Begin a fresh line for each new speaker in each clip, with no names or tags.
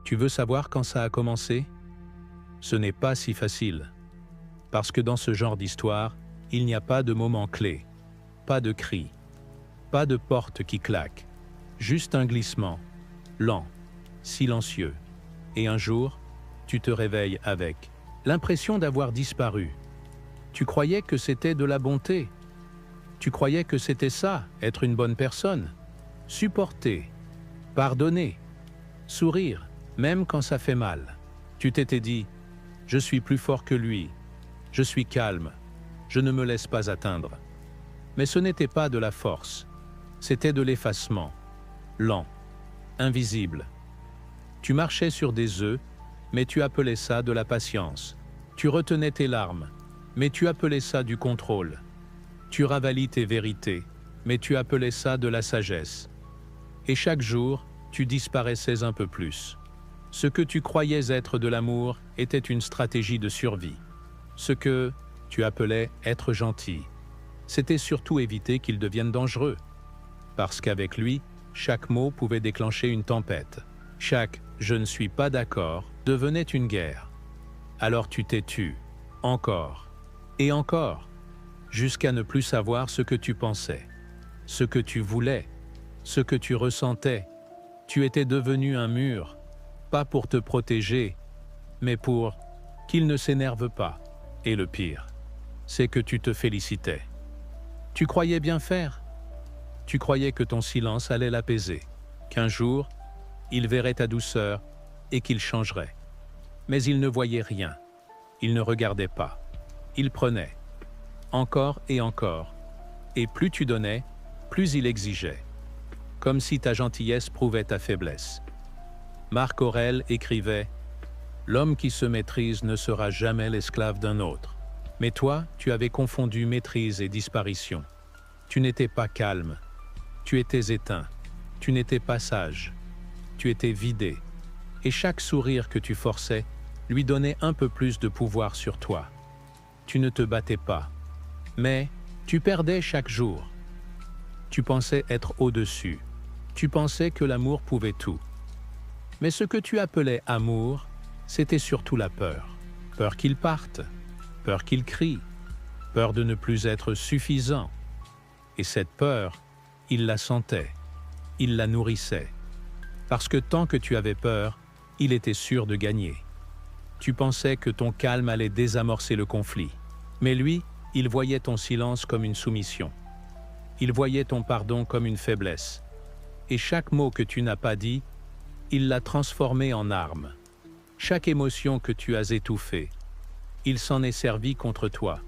Tu veux savoir quand ça a commencé? Ce n'est pas si facile. Parce que dans ce genre d'histoire, il n'y a pas de moment clé, pas de cri, pas de porte qui claque, juste un glissement, lent, silencieux. Et un jour, tu te réveilles avec l'impression d'avoir disparu. Tu croyais que c'était de la bonté. Tu croyais que c'était ça, être une bonne personne. Supporter, pardonner, sourire, même quand ça fait mal. Tu t'étais dit, je suis plus fort que lui, je suis calme, je ne me laisse pas atteindre. Mais ce n'était pas de la force, c'était de l'effacement, lent, invisible. Tu marchais sur des œufs, mais tu appelais ça de la patience. Tu retenais tes larmes, mais tu appelais ça du contrôle. Tu ravalis tes vérités, mais tu appelais ça de la sagesse. Et chaque jour, tu disparaissais un peu plus. Ce que tu croyais être de l'amour était une stratégie de survie. Ce que tu appelais être gentil, c'était surtout éviter qu'il devienne dangereux. Parce qu'avec lui, chaque mot pouvait déclencher une tempête. Chaque « je ne suis pas d'accord » devenait une guerre. Alors tu t'es tu, encore, et encore, jusqu'à ne plus savoir ce que tu pensais, ce que tu voulais, ce que tu ressentais. Tu étais devenu un mur, pas pour te protéger, mais pour qu'il ne s'énerve pas. Et le pire, c'est que tu te félicitais. Tu croyais bien faire. Tu croyais que ton silence allait l'apaiser, qu'un jour, il verrait ta douceur et qu'il changerait. Mais il ne voyait rien. Il ne regardait pas. Il prenait. Encore et encore. Et plus tu donnais, plus il exigeait. Comme si ta gentillesse prouvait ta faiblesse. Marc Aurèle écrivait « L'homme qui se maîtrise ne sera jamais l'esclave d'un autre. » Mais toi, tu avais confondu maîtrise et disparition. Tu n'étais pas calme. Tu étais éteint. Tu n'étais pas sage. Tu étais vidé. Et chaque sourire que tu forçais lui donnait un peu plus de pouvoir sur toi. Tu ne te battais pas. Mais tu perdais chaque jour. Tu pensais être au-dessus. Tu pensais que l'amour pouvait tout. Mais ce que tu appelais amour, c'était surtout la peur. Peur qu'il parte, peur qu'il crie, peur de ne plus être suffisant. Et cette peur, il la sentait, il la nourrissait. Parce que tant que tu avais peur, il était sûr de gagner. Tu pensais que ton calme allait désamorcer le conflit. Mais lui, il voyait ton silence comme une soumission. Il voyait ton pardon comme une faiblesse. Et chaque mot que tu n'as pas dit, il l'a transformé en arme. Chaque émotion que tu as étouffée, il s'en est servi contre toi.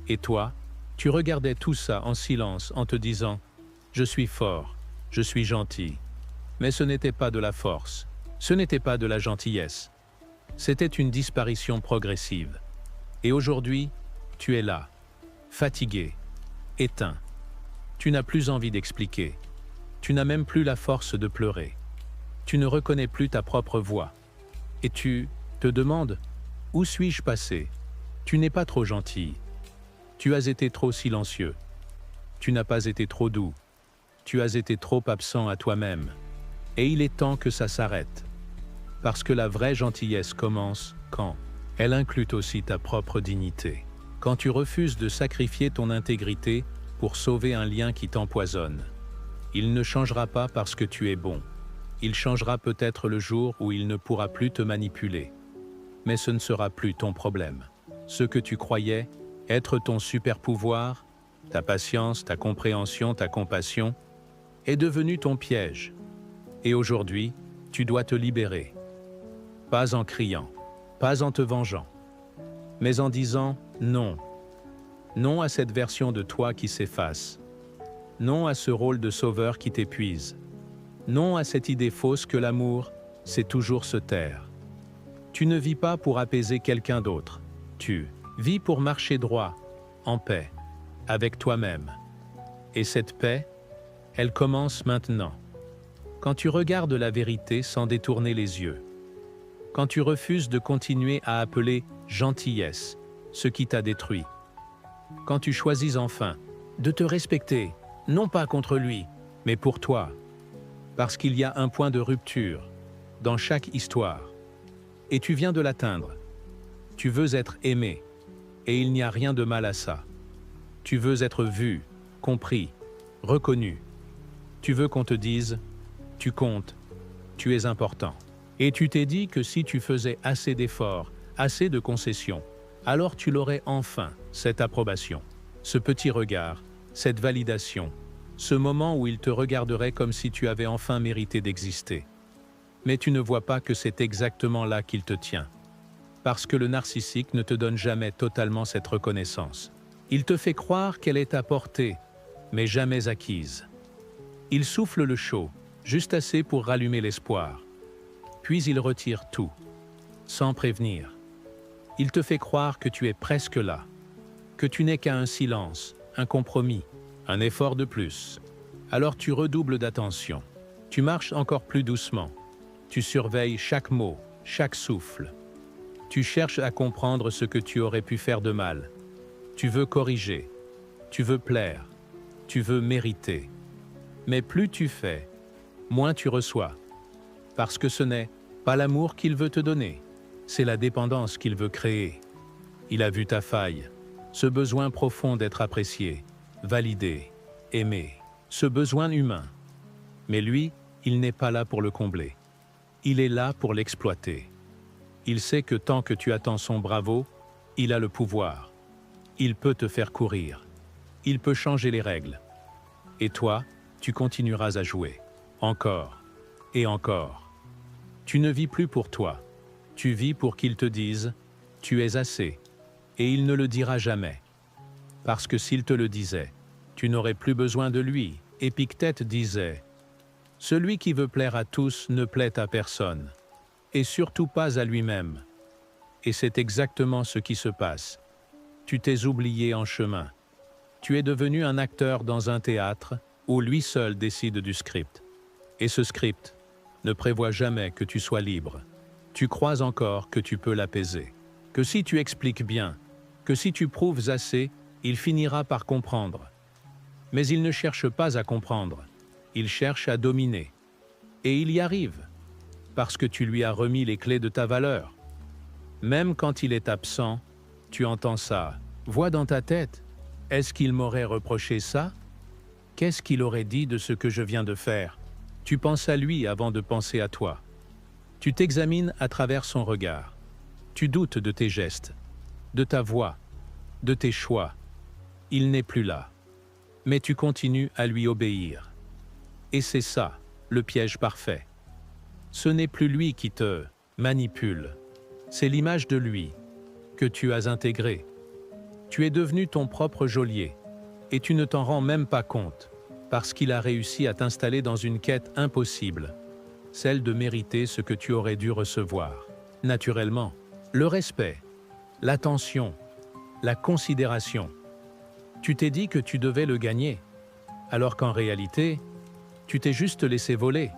Et toi, tu regardais tout ça en silence en te disant « Je suis fort, je suis gentil ». Mais ce n'était pas de la force, ce n'était pas de la gentillesse. C'était une disparition progressive. Et aujourd'hui, tu es là, fatigué, éteint. Tu n'as plus envie d'expliquer. Tu n'as même plus la force de pleurer. Tu ne reconnais plus ta propre voix. Et tu te demandes « Où suis-je passé ?» Tu n'es pas trop gentil. Tu as été trop silencieux. Tu n'as pas été trop doux. Tu as été trop absent à toi-même. Et il est temps que ça s'arrête. Parce que la vraie gentillesse commence quand elle inclut aussi ta propre dignité. Quand tu refuses de sacrifier ton intégrité pour sauver un lien qui t'empoisonne. Il ne changera pas parce que tu es bon. Il changera peut-être le jour où il ne pourra plus te manipuler. Mais ce ne sera plus ton problème. Ce que tu croyais être ton super pouvoir, ta patience, ta compréhension, ta compassion, est devenu ton piège. Et aujourd'hui, tu dois te libérer. Pas en criant, pas en te vengeant, mais en disant non. Non à cette version de toi qui s'efface. Non à ce rôle de sauveur qui t'épuise. Non à cette idée fausse que l'amour, c'est toujours se taire. Tu ne vis pas pour apaiser quelqu'un d'autre. Tu vis pour marcher droit, en paix, avec toi-même. Et cette paix, elle commence maintenant. Quand tu regardes la vérité sans détourner les yeux. Quand tu refuses de continuer à appeler gentillesse ce qui t'a détruit. Quand tu choisis enfin de te respecter, non pas contre lui, mais pour toi. Parce qu'il y a un point de rupture. dans chaque histoire. Et tu viens de l'atteindre. Tu veux être aimé, et il n'y a rien de mal à ça. Tu veux être vu, compris, reconnu. Tu veux qu'on te dise « tu comptes, tu es important ». Et tu t'es dit que si tu faisais assez d'efforts, assez de concessions, alors tu l'aurais enfin, cette approbation, ce petit regard, cette validation, ce moment où il te regarderait comme si tu avais enfin mérité d'exister. Mais tu ne vois pas que c'est exactement là qu'il te tient. Parce que le narcissique ne te donne jamais totalement cette reconnaissance. Il te fait croire qu'elle est à portée, mais jamais acquise. Il souffle le chaud, juste assez pour rallumer l'espoir. Puis il retire tout, sans prévenir. Il te fait croire que tu es presque là, que tu n'es qu'à un silence, un compromis, un effort de plus. Alors tu redoubles d'attention. Tu marches encore plus doucement. Tu surveilles chaque mot, chaque souffle. Tu cherches à comprendre ce que tu aurais pu faire de mal. Tu veux corriger. Tu veux plaire. Tu veux mériter. Mais plus tu fais, moins tu reçois. Parce que ce n'est pas l'amour qu'il veut te donner, c'est la dépendance qu'il veut créer. Il a vu ta faille, ce besoin profond d'être apprécié, validé, aimé, ce besoin humain. Mais lui, il n'est pas là pour le combler. Il est là pour l'exploiter. Il sait que tant que tu attends son bravo, il a le pouvoir. Il peut te faire courir. Il peut changer les règles. Et toi, tu continueras à jouer. Encore et encore. Tu ne vis plus pour toi. Tu vis pour qu'il te dise « tu es assez ». Et il ne le dira jamais. Parce que s'il te le disait, tu n'aurais plus besoin de lui. Épictète disait « celui qui veut plaire à tous ne plaît à personne, et surtout pas à lui-même ». Et c'est exactement ce qui se passe. Tu t'es oublié en chemin. Tu es devenu un acteur dans un théâtre où lui seul décide du script. Et ce script ne prévoit jamais que tu sois libre. Tu crois encore que tu peux l'apaiser, que si tu expliques bien, que si tu prouves assez, il finira par comprendre. Mais il ne cherche pas à comprendre, il cherche à dominer. Et il y arrive, parce que tu lui as remis les clés de ta valeur. Même quand il est absent, tu entends ça, voix dans ta tête. Est-ce qu'il m'aurait reproché ça? Qu'est-ce qu'il aurait dit de ce que je viens de faire? Tu penses à lui avant de penser à toi. Tu t'examines à travers son regard. Tu doutes de tes gestes, de ta voix, de tes choix. Il n'est plus là. Mais tu continues à lui obéir. Et c'est ça, le piège parfait. Ce n'est plus lui qui te manipule. C'est l'image de lui que tu as intégrée. Tu es devenu ton propre geôlier et tu ne t'en rends même pas compte parce qu'il a réussi à t'installer dans une quête impossible, celle de mériter ce que tu aurais dû recevoir. Naturellement, le respect, l'attention, la considération. Tu t'es dit que tu devais le gagner, alors qu'en réalité, tu t'es juste laissé voler.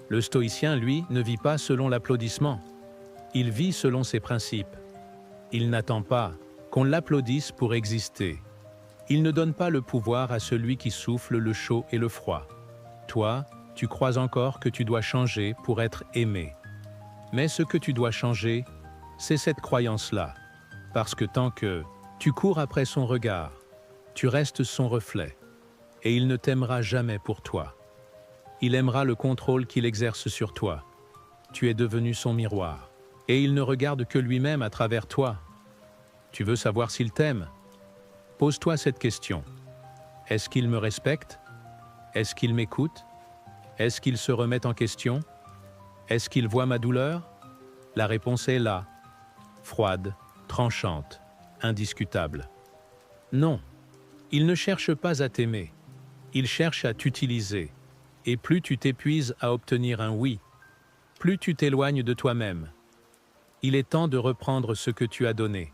Le stoïcien, lui, ne vit pas selon l'applaudissement. Il vit selon ses principes. Il n'attend pas qu'on l'applaudisse pour exister. Il ne donne pas le pouvoir à celui qui souffle le chaud et le froid. Toi, tu crois encore que tu dois changer pour être aimé. Mais ce que tu dois changer, c'est cette croyance-là. Parce que tant que tu cours après son regard, tu restes son reflet. Et il ne t'aimera jamais pour toi. Il aimera le contrôle qu'il exerce sur toi. Tu es devenu son miroir. Et il ne regarde que lui-même à travers toi. Tu veux savoir s'il t'aime? Pose-toi cette question. Est-ce qu'il me respecte? Est-ce qu'il m'écoute? Est-ce qu'il se remet en question? Est-ce qu'il voit ma douleur? La réponse est là, froide, tranchante, indiscutable. Non, il ne cherche pas à t'aimer, il cherche à t'utiliser. Et plus tu t'épuises à obtenir un oui, plus tu t'éloignes de toi-même. Il est temps de reprendre ce que tu as donné,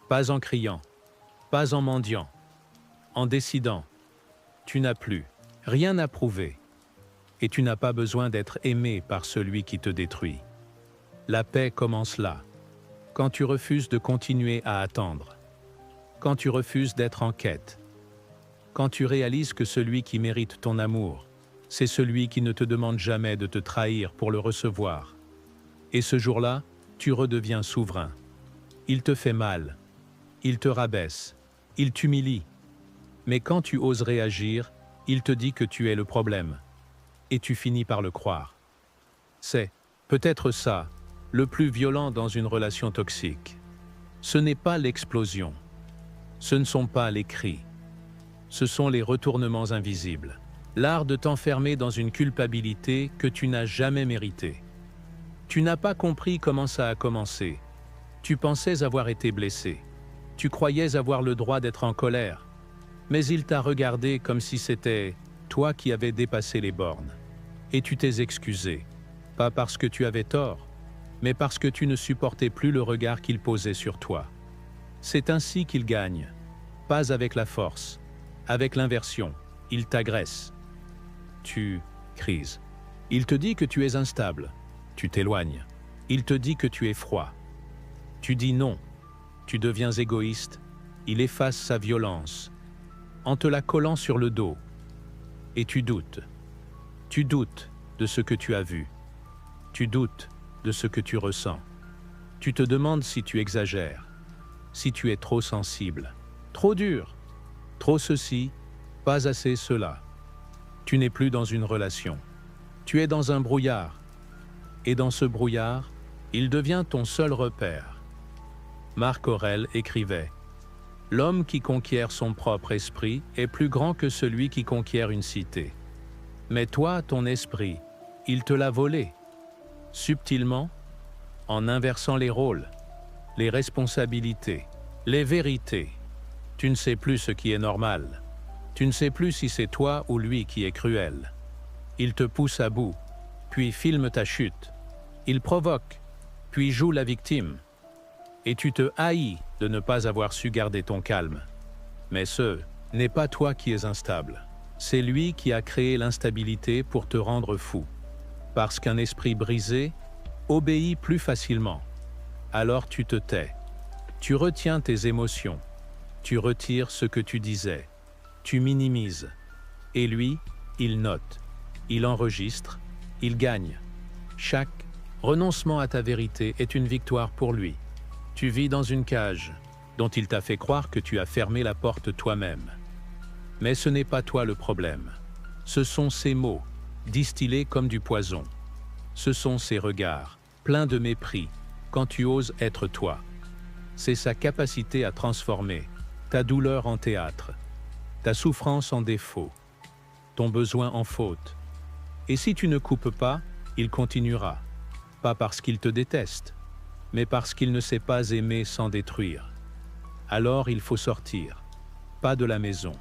pas en criant, pas en mendiant, en décidant. Tu n'as plus rien à prouver et tu n'as pas besoin d'être aimé par celui qui te détruit. La paix commence là, quand tu refuses de continuer à attendre, quand tu refuses d'être en quête, quand tu réalises que celui qui mérite ton amour, c'est celui qui ne te demande jamais de te trahir pour le recevoir, Et ce jour-là, tu redeviens souverain. Il te fait mal, il te rabaisse, il t'humilie. Mais quand tu oses réagir, il te dit que tu es le problème. Et tu finis par le croire. C'est, peut-être ça, le plus violent dans une relation toxique. Ce n'est pas l'explosion. Ce ne sont pas les cris. Ce sont les retournements invisibles. L'art de t'enfermer dans une culpabilité que tu n'as jamais méritée. Tu n'as pas compris comment ça a commencé. Tu pensais avoir été blessé. Tu croyais avoir le droit d'être en colère. Mais il t'a regardé comme si c'était toi qui avais dépassé les bornes. Et tu t'es excusé. Pas parce que tu avais tort, mais parce que tu ne supportais plus le regard qu'il posait sur toi. C'est ainsi qu'il gagne. Pas avec la force. Avec l'inversion. Il t'agresse. Tu crises. Il te dit que tu es instable. Tu t'éloignes. Il te dit que tu es froid. Tu dis non. Tu deviens égoïste. Il efface sa violence, en te la collant sur le dos. Et tu doutes. Tu doutes de ce que tu as vu. Tu doutes de ce que tu ressens. Tu te demandes si tu exagères, si tu es trop sensible, trop dur, trop ceci, pas assez cela. Tu n'es plus dans une relation. Tu es dans un brouillard. Et dans ce brouillard, il devient ton seul repère. Marc Aurèle écrivait « L'homme qui conquiert son propre esprit est plus grand que celui qui conquiert une cité. Mais toi, ton esprit, il te l'a volé. Subtilement, en inversant les rôles, les responsabilités, les vérités. Tu ne sais plus ce qui est normal. Tu ne sais plus si c'est toi ou lui qui est cruel. Il te pousse à bout, puis filme ta chute. Il provoque, puis joue la victime. Et tu te haïs de ne pas avoir su garder ton calme. Mais ce n'est pas toi qui es instable. C'est lui qui a créé l'instabilité pour te rendre fou. Parce qu'un esprit brisé obéit plus facilement. Alors tu te tais. Tu retiens tes émotions. Tu retires ce que tu disais. Tu minimises. Et lui, il note. Il enregistre. Il gagne. Chaque renoncement à ta vérité est une victoire pour lui. Tu vis dans une cage dont il t'a fait croire que tu as fermé la porte toi-même. Mais ce n'est pas toi le problème. Ce sont ces mots, distillés comme du poison. Ce sont ces regards, pleins de mépris, quand tu oses être toi. C'est sa capacité à transformer ta douleur en théâtre, ta souffrance en défaut, ton besoin en faute. Et si tu ne coupes pas, il continuera. Pas parce qu'il te déteste, mais parce qu'il ne sait pas aimer sans détruire. Alors il faut sortir, pas de la maison.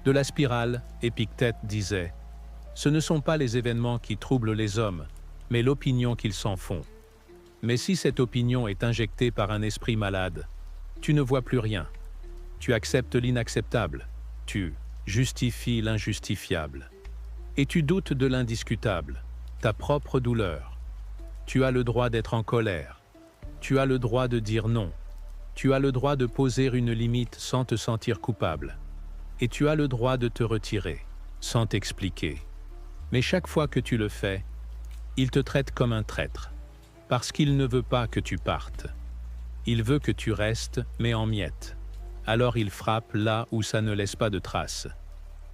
De la spirale, Épictète disait « Ce ne sont pas les événements qui troublent les hommes, mais l'opinion qu'ils s'en font. Mais si cette opinion est injectée par un esprit malade, tu ne vois plus rien. Tu acceptes l'inacceptable, tu justifies l'injustifiable. Et tu doutes de l'indiscutable, ta propre douleur. Tu as le droit d'être en colère. Tu as le droit de dire non. Tu as le droit de poser une limite sans te sentir coupable. Et tu as le droit de te retirer, sans t'expliquer. Mais chaque fois que tu le fais, il te traite comme un traître, parce qu'il ne veut pas que tu partes. Il veut que tu restes, mais en miettes. Alors il frappe là où ça ne laisse pas de traces.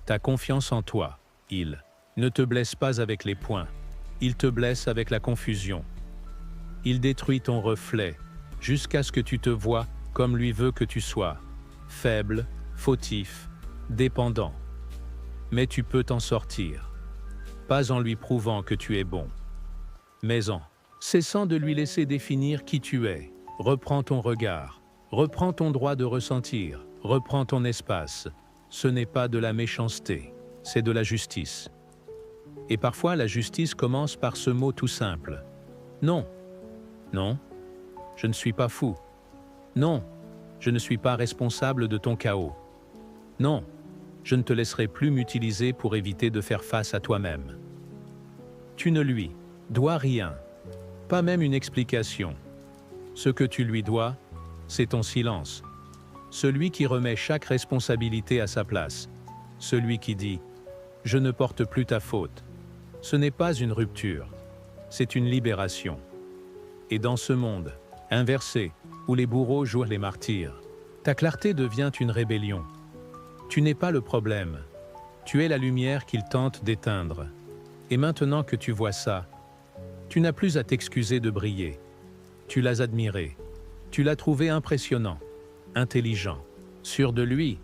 Ta confiance en toi, il ne te blesse pas avec les poings, il te blesse avec la confusion. Il détruit ton reflet, jusqu'à ce que tu te vois comme lui veut que tu sois, faible, fautif, dépendant. Mais tu peux t'en sortir, pas en lui prouvant que tu es bon, mais en cessant de lui laisser définir qui tu es. Reprends ton regard, reprends ton droit de ressentir, reprends ton espace. Ce n'est pas de la méchanceté, c'est de la justice. Et parfois la justice commence par ce mot tout simple. Non, non, je ne suis pas fou. Non, je ne suis pas responsable de ton chaos. Non, je ne te laisserai plus m'utiliser pour éviter de faire face à toi-même. Tu ne lui dois rien, pas même une explication. Ce que tu lui dois, c'est ton silence. Celui qui remet chaque responsabilité à sa place. Celui qui dit « Je ne porte plus ta faute ». Ce n'est pas une rupture, c'est une libération. Et dans ce monde, inversé, où les bourreaux jouent les martyrs, ta clarté devient une rébellion. Tu n'es pas le problème. Tu es la lumière qu'il tente d'éteindre. Et maintenant que tu vois ça, tu n'as plus à t'excuser de briller. Tu l'as admiré. Tu l'as trouvé impressionnant, intelligent, sûr de lui.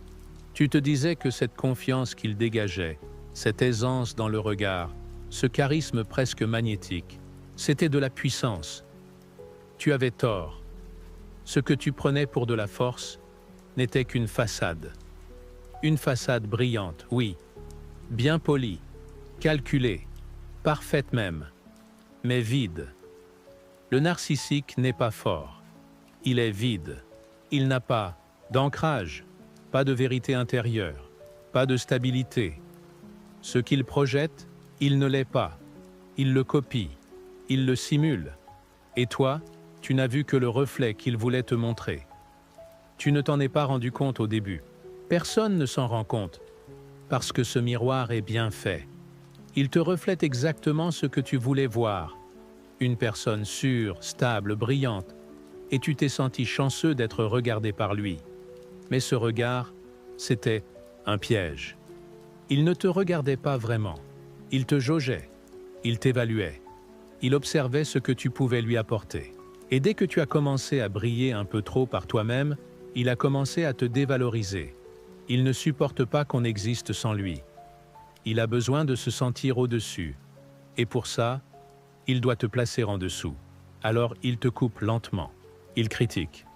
Tu te disais que cette confiance qu'il dégageait, cette aisance dans le regard, ce charisme presque magnétique, c'était de la puissance. Tu avais tort. Ce que tu prenais pour de la force n'était qu'une façade. Une façade brillante, oui, bien polie, calculée, parfaite même, mais vide. Le narcissique n'est pas fort. Il est vide. Il n'a pas d'ancrage, pas de vérité intérieure, pas de stabilité. Ce qu'il projette, il ne l'est pas. Il le copie, il le simule. Et toi, tu n'as vu que le reflet qu'il voulait te montrer. Tu ne t'en es pas rendu compte au début. Personne ne s'en rend compte, parce que ce miroir est bien fait. Il te reflète exactement ce que tu voulais voir. Une personne sûre, stable, brillante, et tu t'es senti chanceux d'être regardé par lui. Mais ce regard, c'était un piège. Il ne te regardait pas vraiment. Il te jaugeait, il t'évaluait, il observait ce que tu pouvais lui apporter. Et dès que tu as commencé à briller un peu trop par toi-même, il a commencé à te dévaloriser. Il ne supporte pas qu'on existe sans lui. Il a besoin de se sentir au-dessus. Et pour ça, il doit te placer en dessous. Alors il te coupe lentement. Il critique.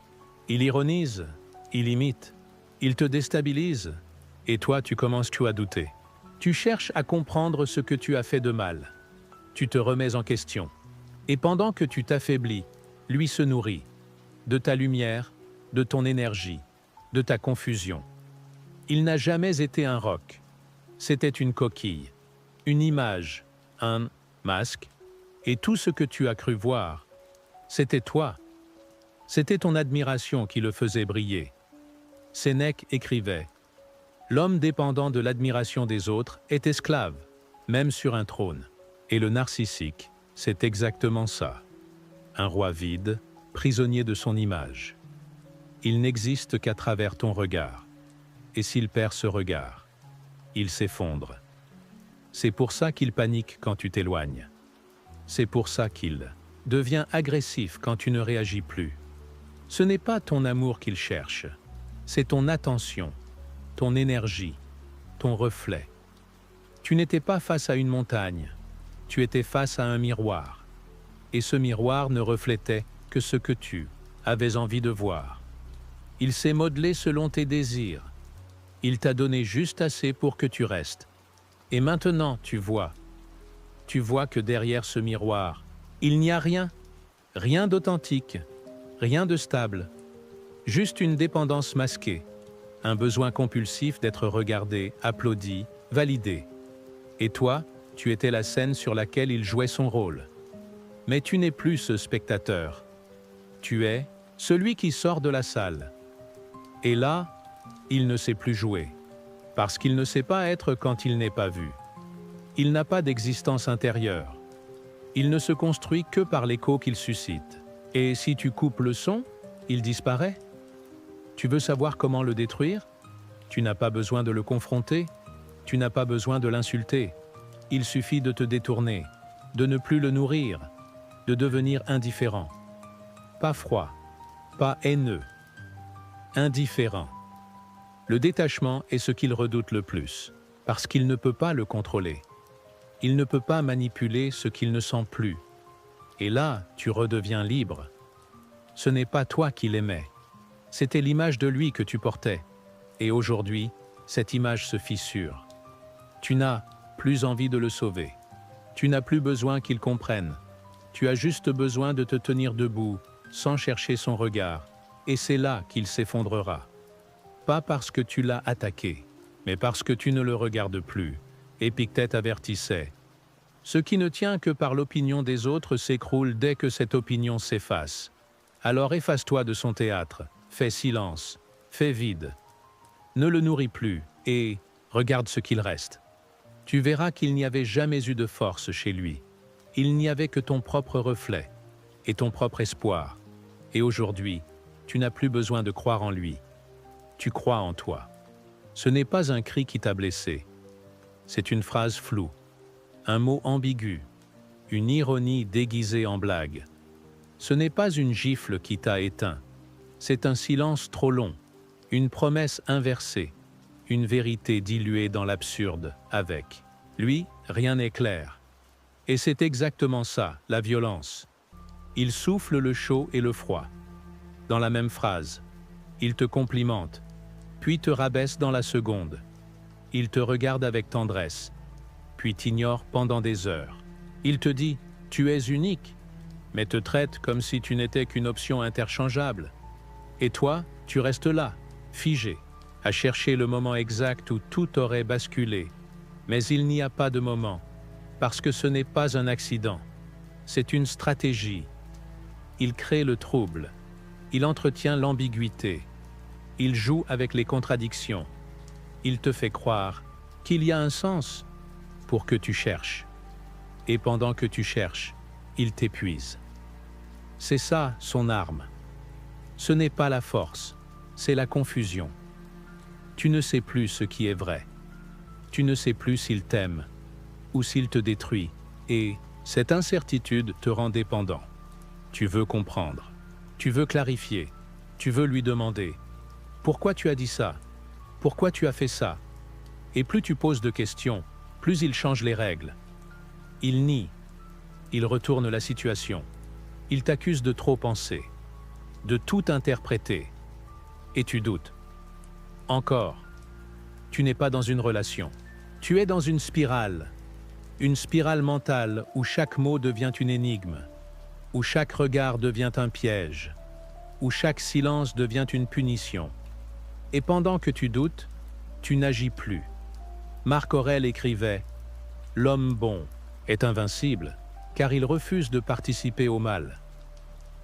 Il ironise. Il imite. Il te déstabilise. Et toi, tu commences à douter. Tu cherches à comprendre ce que tu as fait de mal. Tu te remets en question. Et pendant que tu t'affaiblis, lui se nourrit. De ta lumière, de ton énergie, de ta confusion. Il n'a jamais été un roc. C'était une coquille, une image, un masque. Et tout ce que tu as cru voir, c'était toi. C'était ton admiration qui le faisait briller. Sénèque écrivait « L'homme dépendant de l'admiration des autres est esclave, même sur un trône. » Et le narcissique, c'est exactement ça. Un roi vide, prisonnier de son image. Il n'existe qu'à travers ton regard. Et s'il perd ce regard, il s'effondre. C'est pour ça qu'il panique quand tu t'éloignes. C'est pour ça qu'il devient agressif quand tu ne réagis plus. Ce n'est pas ton amour qu'il cherche, c'est ton attention, ton énergie, ton reflet. Tu n'étais pas face à une montagne, tu étais face à un miroir. Et ce miroir ne reflétait que ce que tu avais envie de voir. Il s'est modelé selon tes désirs. Il t'a donné juste assez pour que tu restes. Et maintenant, tu vois que derrière ce miroir, il n'y a rien, rien d'authentique, rien de stable, juste une dépendance masquée, un besoin compulsif d'être regardé, applaudi, validé. Et toi, tu étais la scène sur laquelle il jouait son rôle. Mais tu n'es plus ce spectateur. Tu es celui qui sort de la salle. Et là, il ne sait plus jouer, parce qu'il ne sait pas être quand il n'est pas vu. Il n'a pas d'existence intérieure. Il ne se construit que par l'écho qu'il suscite. Et si tu coupes le son, il disparaît. Tu veux savoir comment le détruire? Tu n'as pas besoin de le confronter, tu n'as pas besoin de l'insulter. Il suffit de te détourner, de ne plus le nourrir, de devenir indifférent. Pas froid, pas haineux, indifférent. Le détachement est ce qu'il redoute le plus, parce qu'il ne peut pas le contrôler. Il ne peut pas manipuler ce qu'il ne sent plus. Et là, tu redeviens libre. Ce n'est pas toi qui l'aimais. C'était l'image de lui que tu portais. Et aujourd'hui, cette image se fissure. Tu n'as plus envie de le sauver. Tu n'as plus besoin qu'il comprenne. Tu as juste besoin de te tenir debout, sans chercher son regard. Et c'est là qu'il s'effondrera. Pas parce que tu l'as attaqué, mais parce que tu ne le regardes plus. Épictète avertissait. Ce qui ne tient que par l'opinion des autres s'écroule dès que cette opinion s'efface. Alors efface-toi de son théâtre, fais silence, fais vide. Ne le nourris plus et regarde ce qu'il reste. Tu verras qu'il n'y avait jamais eu de force chez lui. Il n'y avait que ton propre reflet. et ton propre espoir. Et aujourd'hui, tu n'as plus besoin de croire en lui. Tu crois en toi. Ce n'est pas un cri qui t'a blessé. C'est une phrase floue, un mot ambigu, une ironie déguisée en blague. Ce n'est pas une gifle qui t'a éteint. C'est un silence trop long, une promesse inversée, une vérité diluée dans l'absurde avec. Lui, rien n'est clair. Et c'est exactement ça, la violence. Il souffle le chaud et le froid. Dans la même phrase, il te complimente, puis te rabaisse dans la seconde. Il te regarde avec tendresse, puis t'ignore pendant des heures. Il te dit « tu es unique », mais te traite comme si tu n'étais qu'une option interchangeable. Et toi, tu restes là, figé, à chercher le moment exact où tout aurait basculé. Mais il n'y a pas de moment, parce que ce n'est pas un accident. C'est une stratégie. Il crée le trouble. Il entretient l'ambiguïté. Il joue avec les contradictions. Il te fait croire qu'il y a un sens pour que tu cherches. Et pendant que tu cherches, il t'épuise. C'est ça son arme. Ce n'est pas la force, c'est la confusion. Tu ne sais plus ce qui est vrai. Tu ne sais plus s'il t'aime ou s'il te détruit. Et cette incertitude te rend dépendant. Tu veux comprendre. Tu veux clarifier. Tu veux lui demander « Pourquoi tu as dit ça ? Pourquoi tu as fait ça ?» Et plus tu poses de questions, plus il change les règles. Il nie. Il retourne la situation. Il t'accuse de trop penser, de tout interpréter. Et tu doutes. Encore. Tu n'es pas dans une relation. Tu es dans une spirale mentale où chaque mot devient une énigme, où chaque regard devient un piège, où chaque silence devient une punition. Et pendant que tu doutes, tu n'agis plus. Marc Aurèle écrivait « L'homme bon est invincible, car il refuse de participer au mal. »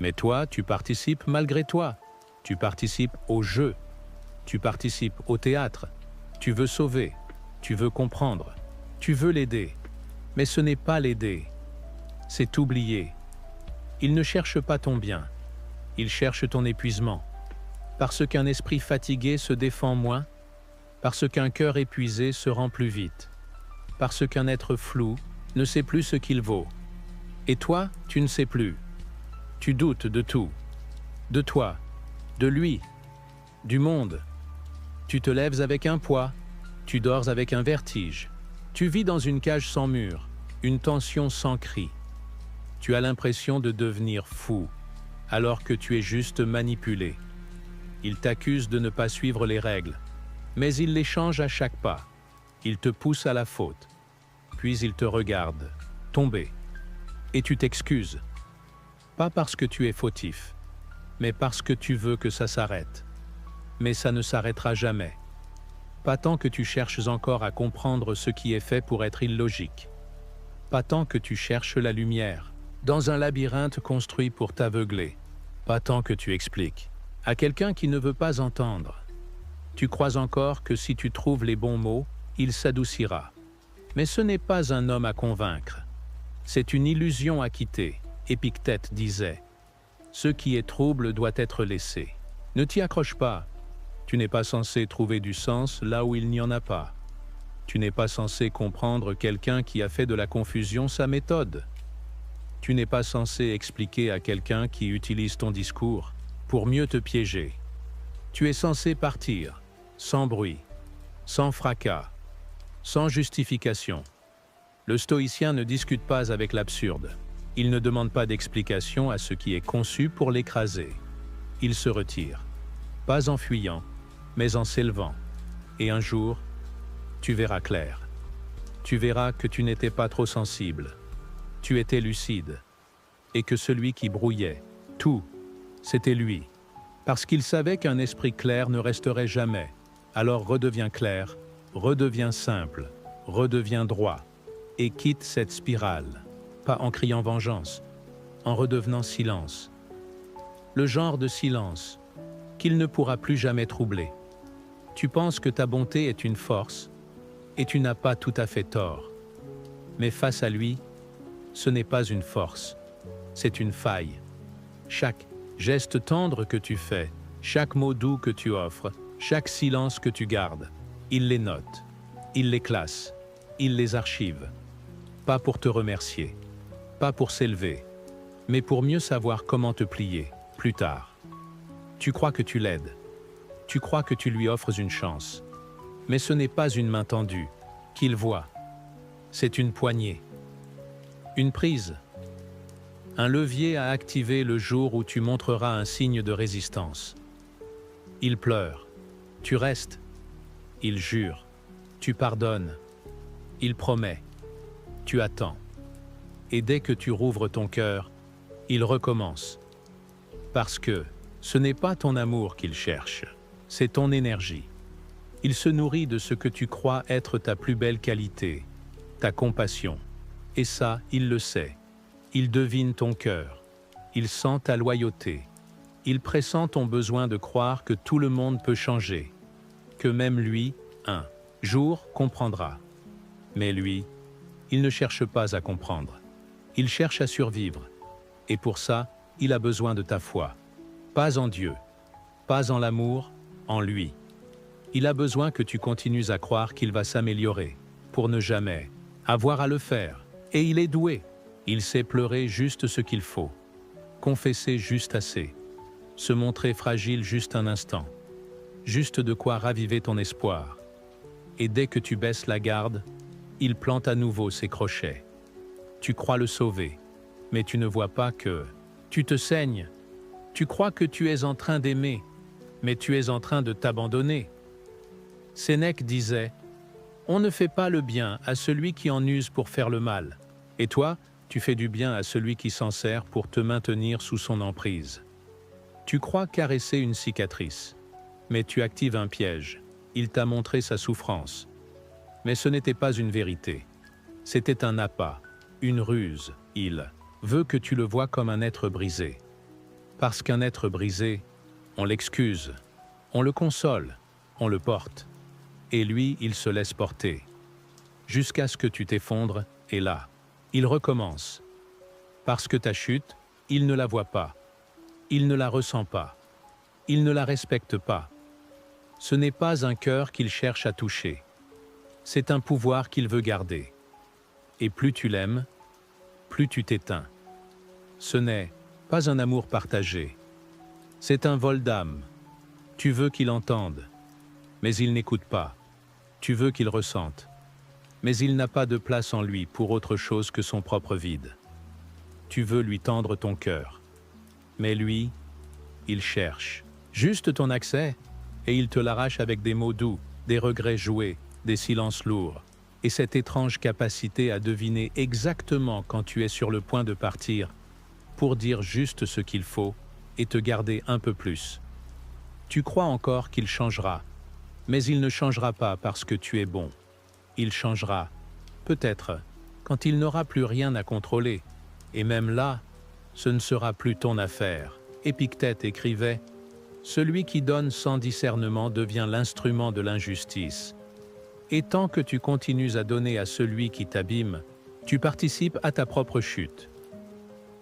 Mais toi, tu participes malgré toi. Tu participes au jeu. Tu participes au théâtre. Tu veux sauver. Tu veux comprendre. Tu veux l'aider. Mais ce n'est pas l'aider. C'est t'oublier. Il ne cherche pas ton bien. Il cherche ton épuisement. Parce qu'un esprit fatigué se défend moins. Parce qu'un cœur épuisé se rend plus vite. Parce qu'un être flou ne sait plus ce qu'il vaut. Et toi, tu ne sais plus. Tu doutes de tout. De toi, de lui, du monde. Tu te lèves avec un poids, tu dors avec un vertige. Tu vis dans une cage sans mur, une tension sans cri. Tu as l'impression de devenir fou, alors que tu es juste manipulé. Il t'accuse de ne pas suivre les règles, mais il les change à chaque pas. Il te pousse à la faute, puis il te regarde, tomber. Et tu t'excuses. Pas parce que tu es fautif, mais parce que tu veux que ça s'arrête. Mais ça ne s'arrêtera jamais. Pas tant que tu cherches encore à comprendre ce qui est fait pour être illogique. Pas tant que tu cherches la lumière, dans un labyrinthe construit pour t'aveugler. Pas tant que tu expliques à quelqu'un qui ne veut pas entendre. Tu crois encore que si tu trouves les bons mots, il s'adoucira. Mais ce n'est pas un homme à convaincre. C'est une illusion à quitter. Épictète disait « Ce qui est trouble doit être laissé. Ne t'y accroche pas. Tu n'es pas censé trouver du sens là où il n'y en a pas. Tu n'es pas censé comprendre quelqu'un qui a fait de la confusion sa méthode. Tu n'es pas censé expliquer à quelqu'un qui utilise ton discours pour mieux te piéger. Tu es censé partir, sans bruit, sans fracas, sans justification. Le stoïcien ne discute pas avec l'absurde. Il ne demande pas d'explication à ce qui est conçu pour l'écraser. Il se retire, pas en fuyant, mais en s'élevant. Et un jour, tu verras clair. Tu verras que tu n'étais pas trop sensible. Tu étais lucide. Et que celui qui brouillait, tout, c'était lui. Parce qu'il savait qu'un esprit clair ne resterait jamais. Alors redeviens clair, redeviens simple, redeviens droit. Et quitte cette spirale. Pas en criant vengeance, en redevenant silence. Le genre de silence qu'il ne pourra plus jamais troubler. Tu penses que ta bonté est une force, et tu n'as pas tout à fait tort. Mais face à lui, ce n'est pas une force, c'est une faille. Chaque geste tendre que tu fais, chaque mot doux que tu offres, chaque silence que tu gardes, il les note, il les classe, il les archive. Pas pour te remercier, pas pour s'élever, mais pour mieux savoir comment te plier, plus tard. Tu crois que tu l'aides, tu crois que tu lui offres une chance, mais ce n'est pas une main tendue, qu'il voit. C'est une poignée, une prise, un levier à activer le jour où tu montreras un signe de résistance. Il pleure, tu restes, il jure, tu pardonnes, il promet, tu attends. Et dès que tu rouvres ton cœur, il recommence. Parce que ce n'est pas ton amour qu'il cherche, c'est ton énergie. Il se nourrit de ce que tu crois être ta plus belle qualité, ta compassion. Et ça, il le sait. Il devine ton cœur. Il sent ta loyauté. Il pressent ton besoin de croire que tout le monde peut changer, que même lui, un jour, comprendra. Mais lui, il ne cherche pas à comprendre. Il cherche à survivre. Et pour ça, il a besoin de ta foi. Pas en Dieu, pas en l'amour, en lui. Il a besoin que tu continues à croire qu'il va s'améliorer, pour ne jamais avoir à le faire. Et il est doué. Il sait pleurer juste ce qu'il faut, confesser juste assez, se montrer fragile juste un instant, juste de quoi raviver ton espoir. Et dès que tu baisses la garde, il plante à nouveau ses crochets. Tu crois le sauver, mais tu ne vois pas que tu te saignes. Tu crois que tu es en train d'aimer, mais tu es en train de t'abandonner. Sénèque disait « On ne fait pas le bien à celui qui en use pour faire le mal. Et toi, tu fais du bien à celui qui s'en sert pour te maintenir sous son emprise. » Tu crois caresser une cicatrice, mais tu actives un piège. Il t'a montré sa souffrance. Mais ce n'était pas une vérité. C'était un appât, une ruse. Il veut que tu le vois comme un être brisé. Parce qu'un être brisé, on l'excuse, on le console, on le porte. Et lui, il se laisse porter. Jusqu'à ce que tu t'effondres, et là, il recommence. Parce que ta chute, il ne la voit pas. Il ne la ressent pas. Il ne la respecte pas. Ce n'est pas un cœur qu'il cherche à toucher. C'est un pouvoir qu'il veut garder. Et plus tu l'aimes, plus tu t'éteins. Ce n'est pas un amour partagé. C'est un vol d'âme. Tu veux qu'il entende, mais il n'écoute pas. Tu veux qu'il ressente, mais il n'a pas de place en lui pour autre chose que son propre vide. Tu veux lui tendre ton cœur, mais lui, il cherche juste ton accès, et il te l'arrache avec des mots doux, des regrets joués, des silences lourds, et cette étrange capacité à deviner exactement quand tu es sur le point de partir, pour dire juste ce qu'il faut et te garder un peu plus. Tu crois encore qu'il changera, mais il ne changera pas parce que tu es bon. Il changera, peut-être, quand il n'aura plus rien à contrôler. Et même là, ce ne sera plus ton affaire. Épictète écrivait « Celui qui donne sans discernement devient l'instrument de l'injustice. Et tant que tu continues à donner à celui qui t'abîme, tu participes à ta propre chute.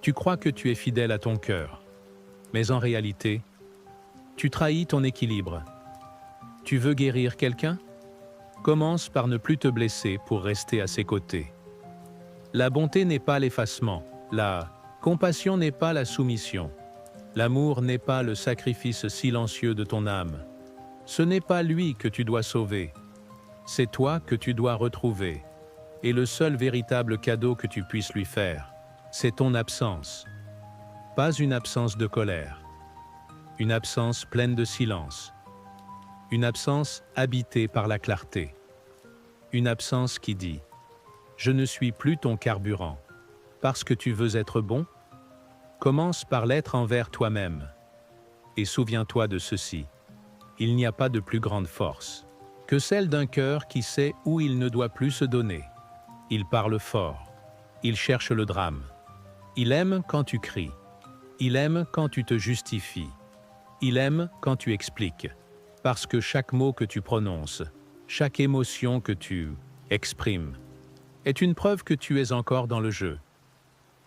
Tu crois que tu es fidèle à ton cœur, mais en réalité, tu trahis ton équilibre. Tu veux guérir quelqu'un? Commence par ne plus te blesser pour rester à ses côtés. La bonté n'est pas l'effacement, la compassion n'est pas la soumission, l'amour n'est pas le sacrifice silencieux de ton âme. Ce n'est pas lui que tu dois sauver, c'est toi que tu dois retrouver. Et le seul véritable cadeau que tu puisses lui faire, c'est ton absence. Pas une absence de colère, une absence pleine de silence. Une absence habitée par la clarté. Une absence qui dit « Je ne suis plus ton carburant. Parce que tu veux être bon, commence par l'être envers toi-même. Et souviens-toi de ceci. Il n'y a pas de plus grande force que celle d'un cœur qui sait où il ne doit plus se donner. Il parle fort. Il cherche le drame. Il aime quand tu cries. Il aime quand tu te justifies. Il aime quand tu expliques. Parce que chaque mot que tu prononces, chaque émotion que tu exprimes, est une preuve que tu es encore dans le jeu.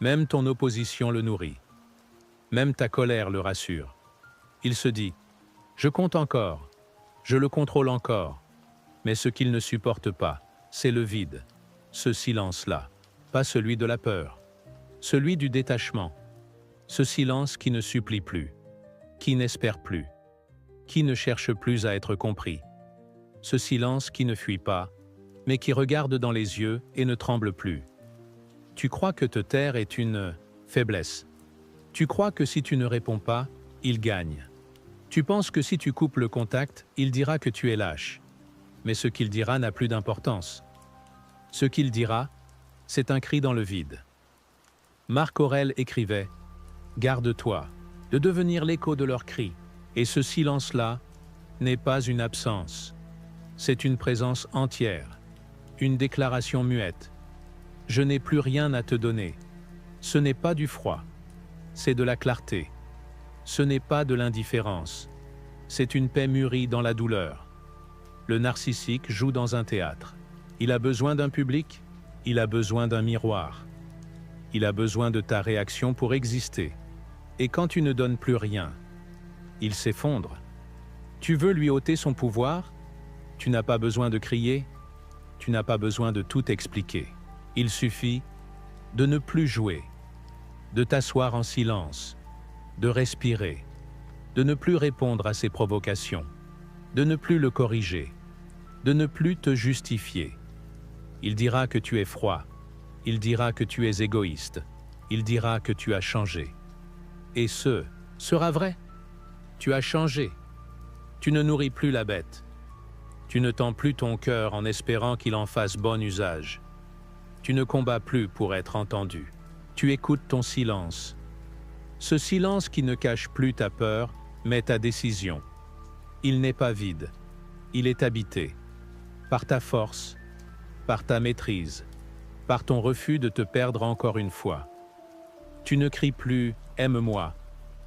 Même ton opposition le nourrit. Même ta colère le rassure. Il se dit « Je compte encore, je le contrôle encore ». Mais ce qu'il ne supporte pas, c'est le vide, ce silence-là, pas celui de la peur, celui du détachement, ce silence qui ne supplie plus, qui n'espère plus, qui ne cherche plus à être compris, ce silence qui ne fuit pas, mais qui regarde dans les yeux et ne tremble plus. Tu crois que te taire est une faiblesse. Tu crois que si tu ne réponds pas, il gagne. Tu penses que si tu coupes le contact, il dira que tu es lâche. Mais ce qu'il dira n'a plus d'importance. Ce qu'il dira, c'est un cri dans le vide. Marc Aurèle écrivait « Garde-toi de devenir l'écho de leurs cris. » Et ce silence-là n'est pas une absence. C'est une présence entière, une déclaration muette. Je n'ai plus rien à te donner. Ce n'est pas du froid, c'est de la clarté. Ce n'est pas de l'indifférence, c'est une paix mûrie dans la douleur. Le narcissique joue dans un théâtre. Il a besoin d'un public, il a besoin d'un miroir. Il a besoin de ta réaction pour exister. Et quand tu ne donnes plus rien, il s'effondre. Tu veux lui ôter son pouvoir? Tu n'as pas besoin de crier, tu n'as pas besoin de tout expliquer. Il suffit de ne plus jouer, de t'asseoir en silence, de respirer, de ne plus répondre à ses provocations, de ne plus le corriger, de ne plus te justifier. Il dira que tu es froid, il dira que tu es égoïste, il dira que tu as changé. Et ce sera vrai. Tu as changé. Tu ne nourris plus la bête. Tu ne tends plus ton cœur en espérant qu'il en fasse bon usage. Tu ne combats plus pour être entendu. Tu écoutes ton silence. Ce silence qui ne cache plus ta peur, mais ta décision. Il n'est pas vide. Il est habité. Par ta force, par ta maîtrise, par ton refus de te perdre encore une fois. Tu ne cries plus « aime-moi ».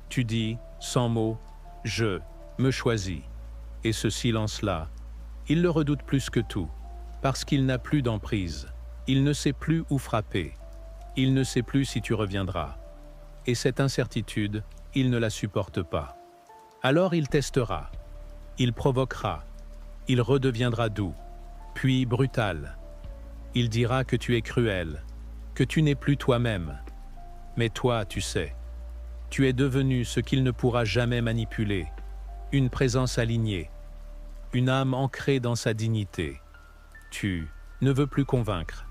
Tu dis, sans mots, « je me choisis ». Et ce silence-là, il le redoute plus que tout, parce qu'il n'a plus d'emprise. Il ne sait plus où frapper. Il ne sait plus si tu reviendras. Et cette incertitude, il ne la supporte pas. Alors il testera, il provoquera, il redeviendra doux, puis brutal. Il dira que tu es cruel, que tu n'es plus toi-même. Mais toi, tu sais, tu es devenu ce qu'il ne pourra jamais manipuler, une présence alignée, une âme ancrée dans sa dignité. Tu ne veux plus convaincre,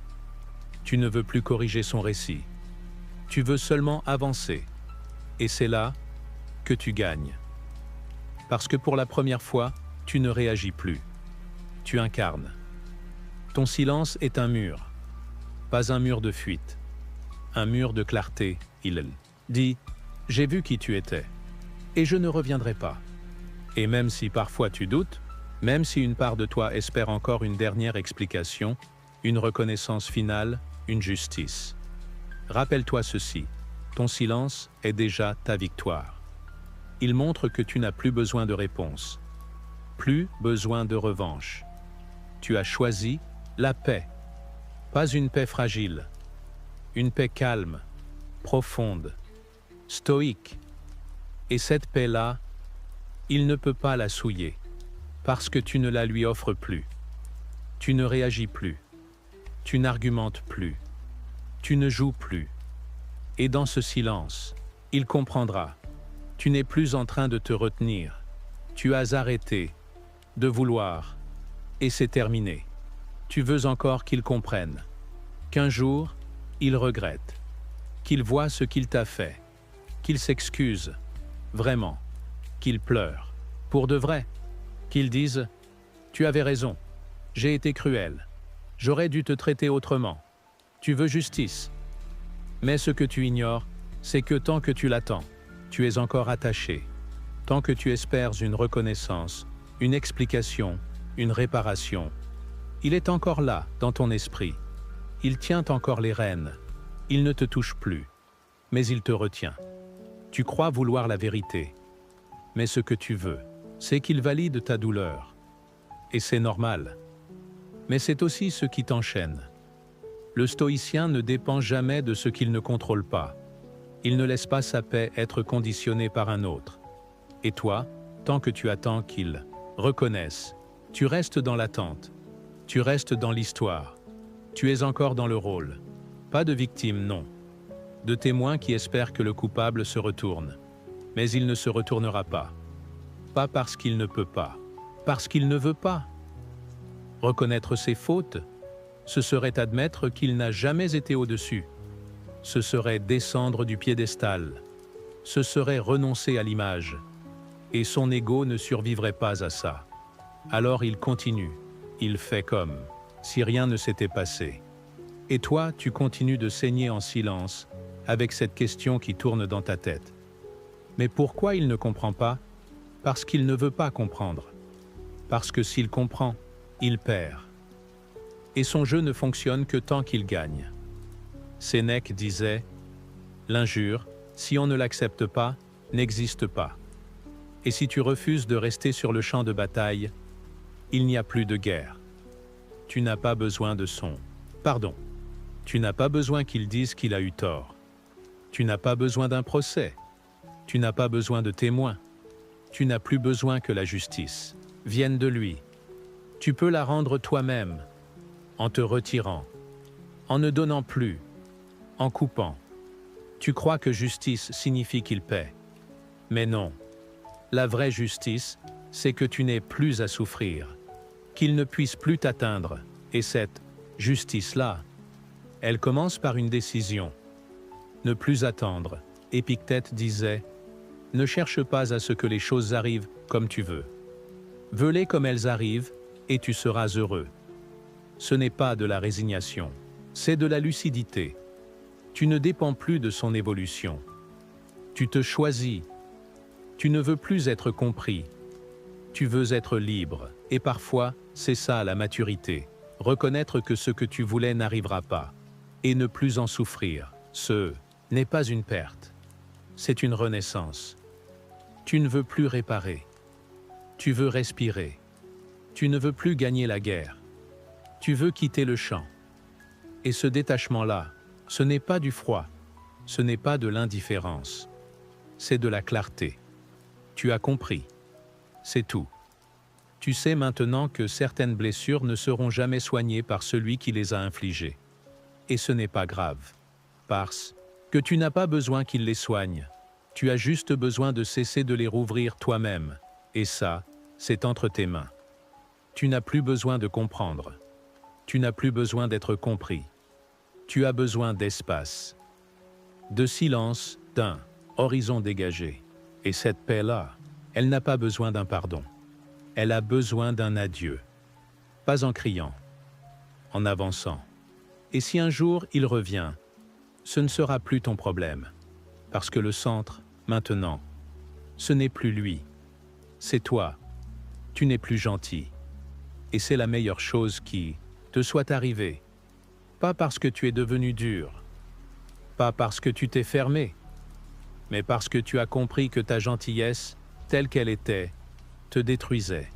tu ne veux plus corriger son récit, tu veux seulement avancer. Et c'est là que tu gagnes. Parce que pour la première fois, tu ne réagis plus, tu incarnes. Ton silence est un mur, pas un mur de fuite, un mur de clarté. Il dit « J'ai vu qui tu étais, et je ne reviendrai pas ». Et même si parfois tu doutes, même si une part de toi espère encore une dernière explication, une reconnaissance finale, une justice, rappelle-toi ceci, ton silence est déjà ta victoire. Il montre que tu n'as plus besoin de réponse, plus besoin de revanche. Tu as choisi la paix, pas une paix fragile, une paix calme, profonde, stoïque. Et cette paix-là, il ne peut pas la souiller, parce que tu ne la lui offres plus. Tu ne réagis plus, tu n'argumentes plus, tu ne joues plus. Et dans ce silence, il comprendra. Tu n'es plus en train de te retenir. Tu as arrêté de vouloir, et c'est terminé. Tu veux encore qu'il comprenne, qu'un jour, il regrette, qu'il voit ce qu'il t'a fait, qu'il s'excuse, vraiment, qu'il pleure, pour de vrai, qu'il dise « Tu avais raison, j'ai été cruel, j'aurais dû te traiter autrement, tu veux justice ». Mais ce que tu ignores, c'est que tant que tu l'attends, tu es encore attaché, tant que tu espères une reconnaissance, une explication, une réparation. Il est encore là, dans ton esprit. Il tient encore les rênes. Il ne te touche plus, mais il te retient. Tu crois vouloir la vérité, mais ce que tu veux, c'est qu'il valide ta douleur. Et c'est normal. Mais c'est aussi ce qui t'enchaîne. Le stoïcien ne dépend jamais de ce qu'il ne contrôle pas. Il ne laisse pas sa paix être conditionnée par un autre. Et toi, tant que tu attends qu'il reconnaisse, tu restes dans l'attente, tu restes dans l'histoire, tu es encore dans le rôle. Pas de victime, non. De témoin qui espère que le coupable se retourne. Mais il ne se retournera pas. Pas parce qu'il ne peut pas, parce qu'il ne veut pas. Reconnaître ses fautes, ce serait admettre qu'il n'a jamais été au-dessus. Ce serait descendre du piédestal. Ce serait renoncer à l'image. Et son ego ne survivrait pas à ça. Alors il continue, il fait comme si rien ne s'était passé. Et toi, tu continues de saigner en silence, avec cette question qui tourne dans ta tête. Mais pourquoi il ne comprend pas? Parce qu'il ne veut pas comprendre. Parce que s'il comprend, il perd. Et son jeu ne fonctionne que tant qu'il gagne. Sénèque disait « L'injure, si on ne l'accepte pas, n'existe pas. Et si tu refuses de rester sur le champ de bataille, il n'y a plus de guerre. Tu n'as pas besoin de son. Pardon. Tu n'as pas besoin qu'il dise qu'il a eu tort. Tu n'as pas besoin d'un procès. Tu n'as pas besoin de témoins. Tu n'as plus besoin que la justice vienne de lui. Tu peux la rendre toi-même, en te retirant, en ne donnant plus, en coupant. Tu crois que justice signifie qu'il paie. Mais non. La vraie justice, c'est que tu n'aies plus à souffrir, qu'il ne puisse plus t'atteindre. Et cette justice-là, elle commence par une décision. Ne plus attendre. Épictète disait « Ne cherche pas à ce que les choses arrivent comme tu veux. Veux-les comme elles arrivent et tu seras heureux. » Ce n'est pas de la résignation, c'est de la lucidité. Tu ne dépends plus de son évolution. Tu te choisis. Tu ne veux plus être compris. Tu veux être libre. Et parfois, c'est ça la maturité. Reconnaître que ce que tu voulais n'arrivera pas. Et ne plus en souffrir. Ce n'est pas une perte. C'est une renaissance. Tu ne veux plus réparer. Tu veux respirer. Tu ne veux plus gagner la guerre. Tu veux quitter le champ. Et ce détachement-là, ce n'est pas du froid. Ce n'est pas de l'indifférence. C'est de la clarté. Tu as compris. C'est tout. Tu sais maintenant que certaines blessures ne seront jamais soignées par celui qui les a infligées. Et ce n'est pas grave. Parce que tu n'as pas besoin qu'il les soigne. Tu as juste besoin de cesser de les rouvrir toi-même. Et ça, c'est entre tes mains. Tu n'as plus besoin de comprendre. Tu n'as plus besoin d'être compris. Tu as besoin d'espace, de silence, d'un horizon dégagé. Et cette paix-là, elle n'a pas besoin d'un pardon. Elle a besoin d'un adieu. Pas en criant, en avançant. Et si un jour il revient, ce ne sera plus ton problème. Parce que le centre, maintenant, ce n'est plus lui. C'est toi. Tu n'es plus gentil. Et c'est la meilleure chose qui te soit arrivée. Pas parce que tu es devenu dur. Pas parce que tu t'es fermé. Mais parce que tu as compris que ta gentillesse, telle qu'elle était, te détruisait.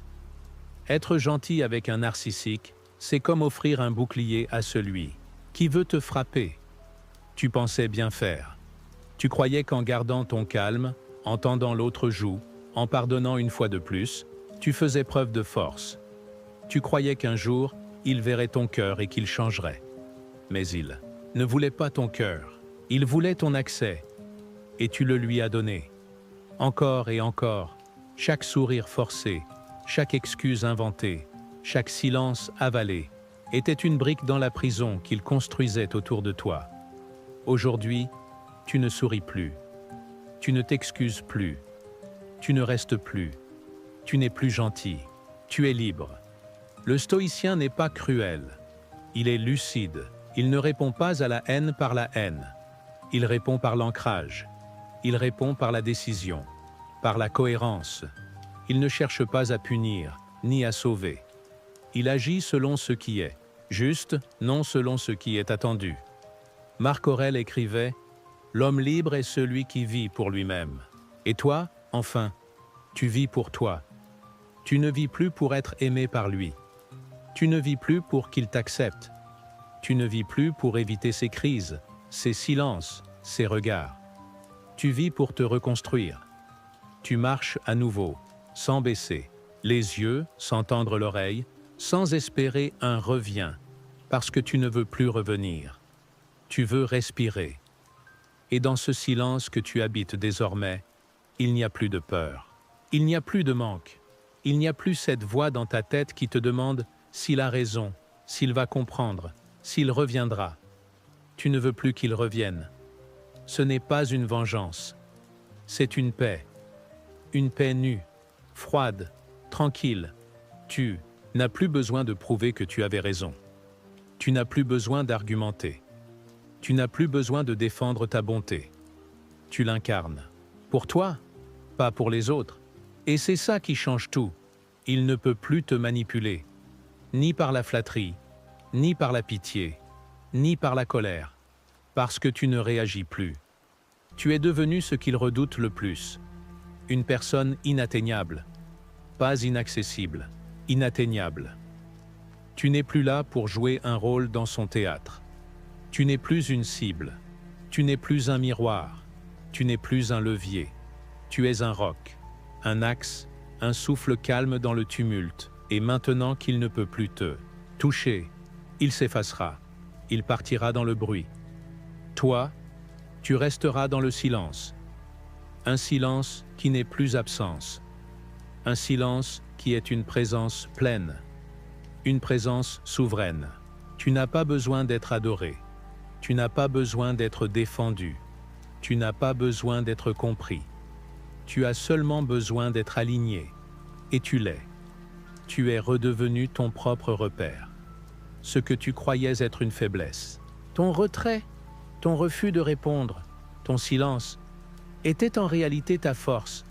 Être gentil avec un narcissique, c'est comme offrir un bouclier à celui qui veut te frapper. Tu pensais bien faire. Tu croyais qu'en gardant ton calme, en tendant l'autre joue, en pardonnant une fois de plus, tu faisais preuve de force. Tu croyais qu'un jour, il verrait ton cœur et qu'il changerait. Mais il ne voulait pas ton cœur, il voulait ton accès. Et tu le lui as donné. Encore et encore, chaque sourire forcé, chaque excuse inventée, chaque silence avalé, était une brique dans la prison qu'il construisait autour de toi. Aujourd'hui, tu ne souris plus. Tu ne t'excuses plus. Tu ne restes plus. Tu n'es plus gentil. Tu es libre. Le stoïcien n'est pas cruel. Il est lucide. Il ne répond pas à la haine par la haine. Il répond par l'ancrage. Il répond par la décision, par la cohérence. Il ne cherche pas à punir, ni à sauver. Il agit selon ce qui est juste, non selon ce qui est attendu. Marc Aurèle écrivait « L'homme libre est celui qui vit pour lui-même. Et toi, enfin, tu vis pour toi. Tu ne vis plus pour être aimé par lui. Tu ne vis plus pour qu'il t'accepte. Tu ne vis plus pour éviter ses crises, ses silences, ses regards. Tu vis pour te reconstruire. Tu marches à nouveau, sans baisser, les yeux, sans tendre l'oreille, sans espérer un revient, parce que tu ne veux plus revenir. Tu veux respirer. Et dans ce silence que tu habites désormais, il n'y a plus de peur. Il n'y a plus de manque. Il n'y a plus cette voix dans ta tête qui te demande s'il a raison, s'il va comprendre, s'il reviendra. Tu ne veux plus qu'il revienne. Ce n'est pas une vengeance. C'est une paix nue, froide, tranquille. Tu n'as plus besoin de prouver que tu avais raison. Tu n'as plus besoin d'argumenter. Tu n'as plus besoin de défendre ta bonté. Tu l'incarnes. Pour toi, pas pour les autres. Et c'est ça qui change tout. Il ne peut plus te manipuler, ni par la flatterie, ni par la pitié, ni par la colère, parce que tu ne réagis plus. Tu es devenu ce qu'il redoute le plus. Une personne inatteignable, pas inaccessible, inatteignable. Tu n'es plus là pour jouer un rôle dans son théâtre. Tu n'es plus une cible. Tu n'es plus un miroir. Tu n'es plus un levier. Tu es un roc, un axe, un souffle calme dans le tumulte. Et maintenant qu'il ne peut plus te toucher, il s'effacera. Il partira dans le bruit. Toi, tu resteras dans le silence. Un silence qui n'est plus absence. Un silence qui est une présence pleine. Une présence souveraine. Tu n'as pas besoin d'être adoré. Tu n'as pas besoin d'être défendu. Tu n'as pas besoin d'être compris. Tu as seulement besoin d'être aligné. Et tu l'es. Tu es redevenu ton propre repère. Ce que tu croyais être une faiblesse. Ton retrait, ton refus de répondre, ton silence, était en réalité ta force.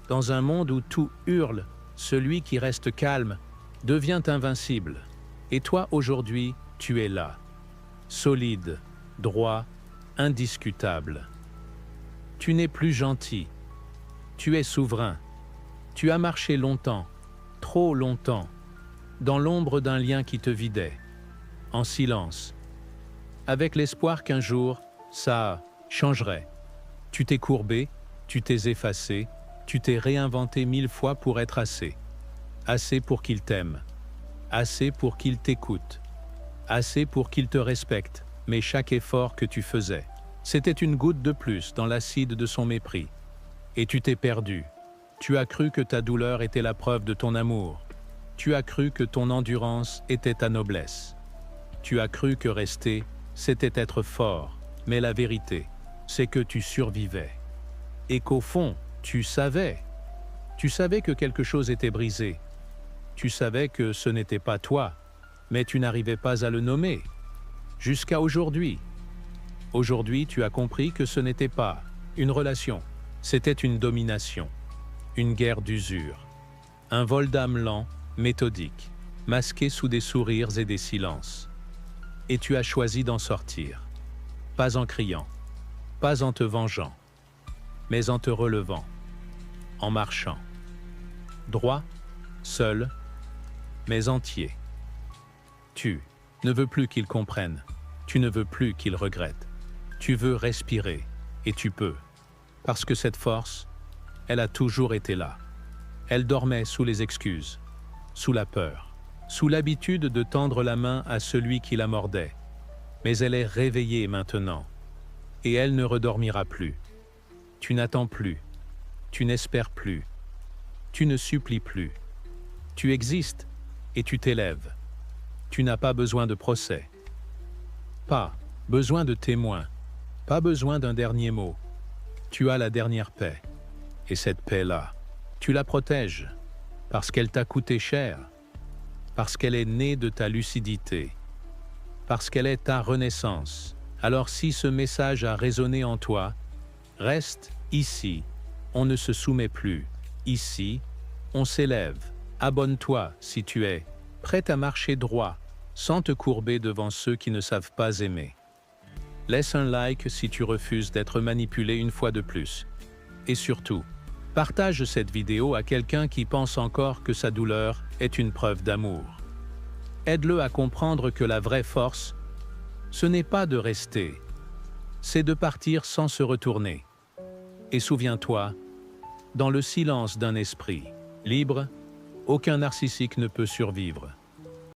Dans un monde où tout hurle, celui qui reste calme devient invincible. Et toi, aujourd'hui, tu es là. Solide, droit, indiscutable. Tu n'es plus gentil. Tu es souverain. Tu as marché longtemps, trop longtemps, dans l'ombre d'un lien qui te vidait, en silence, avec l'espoir qu'un jour, ça changerait. Tu t'es courbé, tu t'es effacé, tu t'es réinventé 1000 fois pour être assez. Assez pour qu'il t'aime, assez pour qu'il t'écoute, assez pour qu'il te respecte, mais chaque effort que tu faisais, c'était une goutte de plus dans l'acide de son mépris. Et tu t'es perdu. Tu as cru que ta douleur était la preuve de ton amour. Tu as cru que ton endurance était ta noblesse. Tu as cru que rester, c'était être fort, mais la vérité, c'est que tu survivais. Et qu'au fond, tu savais que quelque chose était brisé. Tu savais que ce n'était pas toi, mais tu n'arrivais pas à le nommer. Jusqu'à aujourd'hui. Aujourd'hui, tu as compris que ce n'était pas une relation, c'était une domination, une guerre d'usure, un vol d'âme lent, méthodique, masqué sous des sourires et des silences. Et tu as choisi d'en sortir, pas en criant, pas en te vengeant, mais en te relevant, en marchant. Droit, seul, mais entier. Tu ne veux plus qu'il comprenne, tu ne veux plus qu'il regrette. Tu veux respirer, et tu peux. Parce que cette force, elle a toujours été là. Elle dormait sous les excuses, sous la peur, sous l'habitude de tendre la main à celui qui la mordait. Mais elle est réveillée maintenant, et elle ne redormira plus. Tu n'attends plus, tu n'espères plus, tu ne supplies plus. Tu existes, et tu t'élèves. Tu n'as pas besoin de procès, pas besoin de témoins, pas besoin d'un dernier mot. Tu as la dernière paix. Et cette paix-là, tu la protèges parce qu'elle t'a coûté cher, parce qu'elle est née de ta lucidité, parce qu'elle est ta renaissance. Alors si ce message a résonné en toi, reste ici. On ne se soumet plus. Ici, on s'élève. Abonne-toi si tu es prêt à marcher droit, sans te courber devant ceux qui ne savent pas aimer. Laisse un like si tu refuses d'être manipulé une fois de plus. Et surtout, partage cette vidéo à quelqu'un qui pense encore que sa douleur est une preuve d'amour. Aide-le à comprendre que la vraie force, ce n'est pas de rester, c'est de partir sans se retourner. Et souviens-toi, dans le silence d'un esprit libre, aucun narcissique ne peut survivre.